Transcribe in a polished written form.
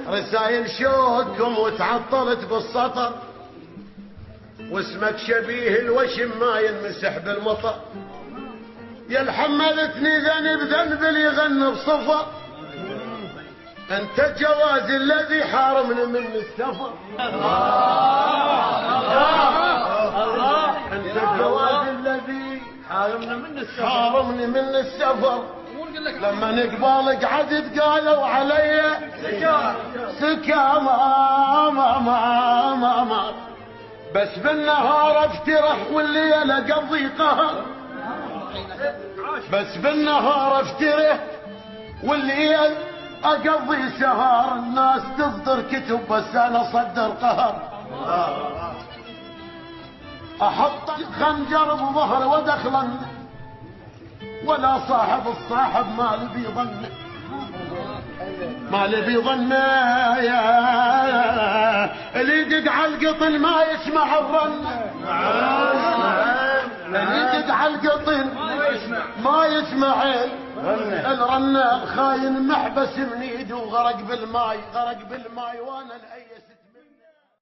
رسايل شوقكم وتعطلت بالسطر، واسمك شبيه الوشم ما ينمسح بالمطر. يا الحملتني ذنب ذنب اللي يغني بصفر، انت الجواز الذي حارمني من السفر. انت الجواز الذي حارمني من السفر. لما نقبل قعدت قالوا علي سكا ما بس بالنهار افترح والليل اقضي قهر. بس بالنهار افترح والليل اقضي سهر. الناس تصدر كتب بس انا صدر قهر. احط خنجر بظهري وادخلن، ولا صاحب الصاحب ما لي بيظن، ما لي بيظن. اللي يدق على القطن ما يسمع الرن، اللي يدق على القطن ما يسمع الرن. خاين محبس من ايده وغرق بالماي، غرق بالماي وانا الايس.